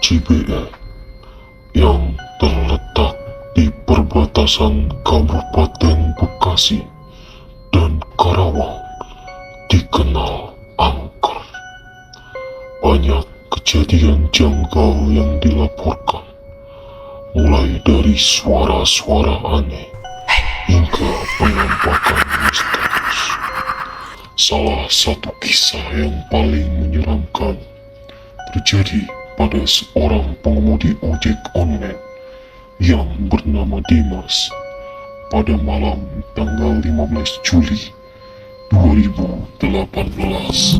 Cibeet yang terletak di perbatasan Kabupaten Bekasi dan Karawang dikenal angker. Banyak kejadian janggal yang dilaporkan, mulai dari suara-suara aneh hingga penampakan misterius. Salah satu kisah yang paling menyeramkan terjadi pada seorang pengemudi ojek online yang bernama Dimas pada malam tanggal 15 Juli 2018.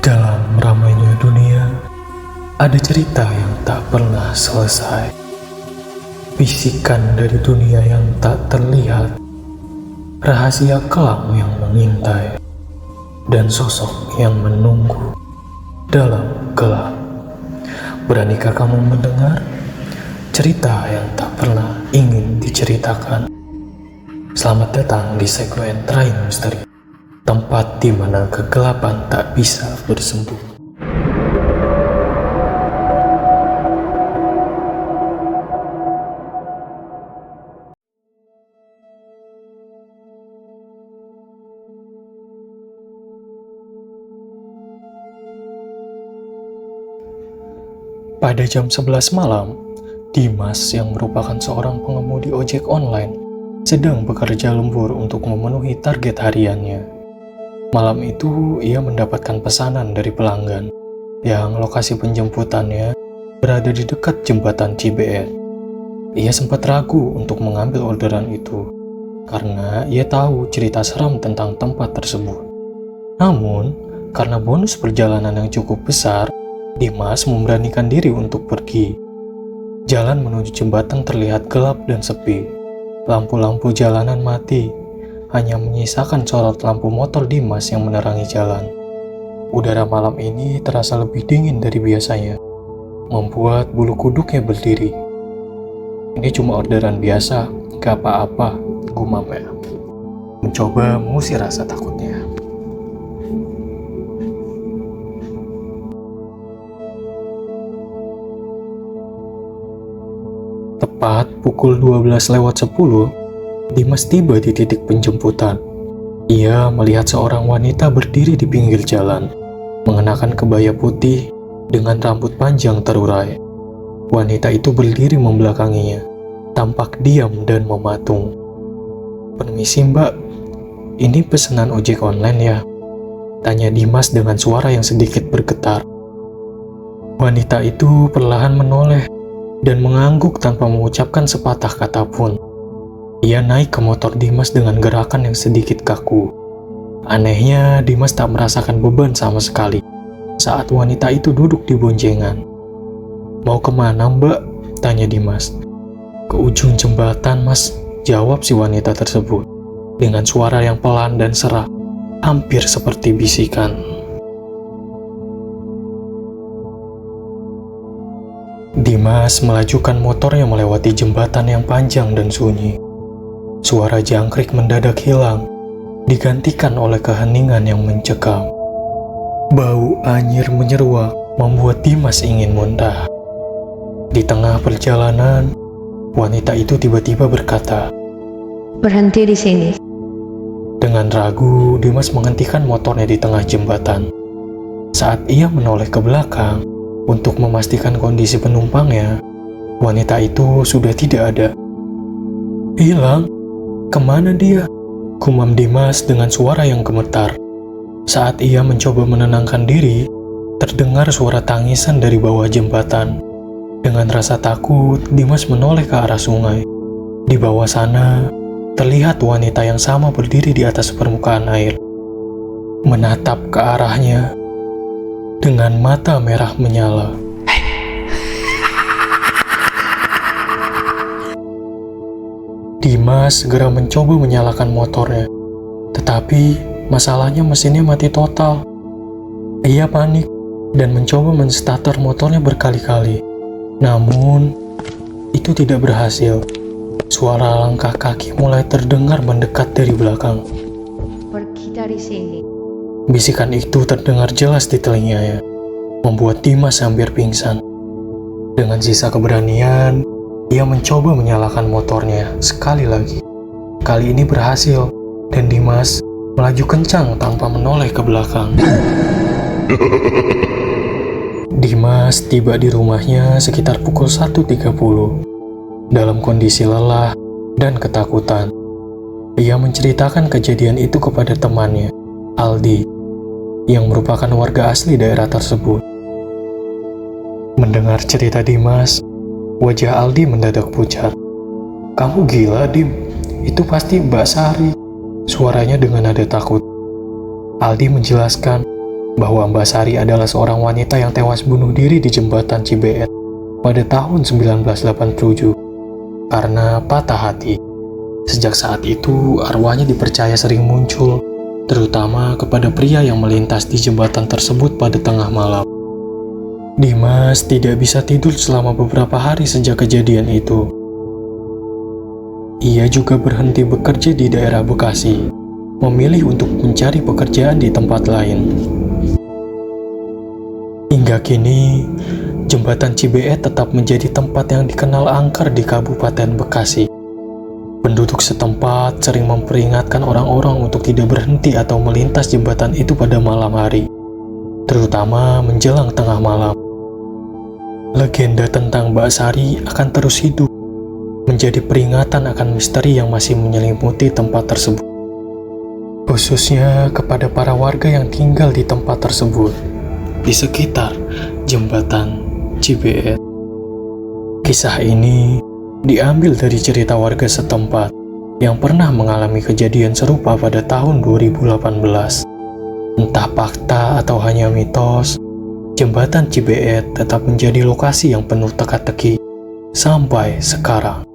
Dalam ramainya dunia, ada cerita yang tak pernah selesai. Bisikan dari dunia yang tak terlihat, rahasia kelam yang mengintai, dan sosok yang menunggu dalam gelap. Beranikah kamu mendengar cerita yang tak pernah ingin diceritakan? Selamat datang di segmen Terakhir Misteri, tempat di mana kegelapan tak bisa bersembunyi. Pada jam 11 malam, Dimas yang merupakan seorang pengemudi ojek online sedang bekerja lembur untuk memenuhi target hariannya. Malam itu, ia mendapatkan pesanan dari pelanggan yang lokasi penjemputannya berada di dekat jembatan Cibeet. Ia sempat ragu untuk mengambil orderan itu karena ia tahu cerita seram tentang tempat tersebut. Namun, karena bonus perjalanan yang cukup besar, Dimas memberanikan diri untuk pergi. Jalan menuju jembatan terlihat gelap dan sepi. Lampu-lampu jalanan mati, hanya menyisakan sorot lampu motor Dimas yang menerangi jalan. Udara malam ini terasa lebih dingin dari biasanya, membuat bulu kuduknya berdiri. Ini cuma orderan biasa, gak apa-apa, gumamnya. Mencoba mengusir rasa takutnya. Tepat pukul 12:10, Dimas tiba di titik penjemputan. Ia melihat seorang wanita berdiri di pinggir jalan, mengenakan kebaya putih dengan rambut panjang terurai. Wanita itu berdiri membelakanginya, tampak diam dan mematung. "Permisi mbak, ini pesanan ojek online ya?" tanya Dimas dengan suara yang sedikit bergetar. Wanita itu perlahan menoleh dan mengangguk tanpa mengucapkan sepatah kata pun. Ia naik ke motor Dimas dengan gerakan yang sedikit kaku. Anehnya, Dimas tak merasakan beban sama sekali saat wanita itu duduk di boncengan. "Mau kemana mbak?" tanya Dimas. "Ke ujung jembatan mas," jawab si wanita tersebut dengan suara yang pelan dan serak, hampir seperti bisikan. Dimas melajukan motornya melewati jembatan yang panjang dan sunyi. Suara jangkrik mendadak hilang, digantikan oleh keheningan yang mencekam. Bau anyir menyeruak membuat Dimas ingin muntah. Di tengah perjalanan, wanita itu tiba-tiba berkata, "Berhenti di sini." Dengan ragu, Dimas menghentikan motornya di tengah jembatan. Saat ia menoleh ke belakang untuk memastikan kondisi penumpangnya, wanita itu sudah tidak ada. "Hilang? Kemana dia?" gumam Dimas dengan suara yang gemetar. Saat ia mencoba menenangkan diri, terdengar suara tangisan dari bawah jembatan. Dengan rasa takut, Dimas menoleh ke arah sungai. Di bawah sana, terlihat wanita yang sama berdiri di atas permukaan air, menatap ke arahnya dengan mata merah menyala. Dimas segera mencoba menyalakan motornya, tetapi masalahnya mesinnya mati total. Ia panik dan mencoba menstarter motornya berkali-kali. Namun, itu tidak berhasil. Suara langkah kaki mulai terdengar mendekat dari belakang. "Pergi dari sini." Bisikan itu terdengar jelas di telinganya, membuat Dimas hampir pingsan. Dengan sisa keberanian, ia mencoba menyalakan motornya sekali lagi. Kali ini berhasil, dan Dimas melaju kencang tanpa menoleh ke belakang. Dimas tiba di rumahnya sekitar pukul 1.30. Dalam kondisi lelah dan ketakutan, ia menceritakan kejadian itu kepada temannya, Aldi, yang merupakan warga asli daerah tersebut. Mendengar cerita Dimas, wajah Aldi mendadak pucat. "Kamu gila, Dim? Itu pasti Mbak Sari," suaranya dengan nada takut. Aldi menjelaskan bahwa Mbak Sari adalah seorang wanita yang tewas bunuh diri di jembatan Cibeet pada tahun 1987 karena patah hati. Sejak saat itu, arwahnya dipercaya sering muncul, terutama kepada pria yang melintas di jembatan tersebut pada tengah malam. Dimas tidak bisa tidur selama beberapa hari sejak kejadian itu. Ia juga berhenti bekerja di daerah Bekasi, memilih untuk mencari pekerjaan di tempat lain. Hingga kini, jembatan Cibeet tetap menjadi tempat yang dikenal angker di Kabupaten Bekasi. Penduduk setempat sering memperingatkan orang-orang untuk tidak berhenti atau melintas jembatan itu pada malam hari, terutama menjelang tengah malam. Legenda tentang Mbak Sari akan terus hidup, menjadi peringatan akan misteri yang masih menyelimuti tempat tersebut, khususnya kepada para warga yang tinggal di tempat tersebut, di sekitar jembatan Cibeet. Kisah ini diambil dari cerita warga setempat yang pernah mengalami kejadian serupa pada tahun 2018. Entah fakta atau hanya mitos, jembatan Cibeet tetap menjadi lokasi yang penuh teka-teki sampai sekarang.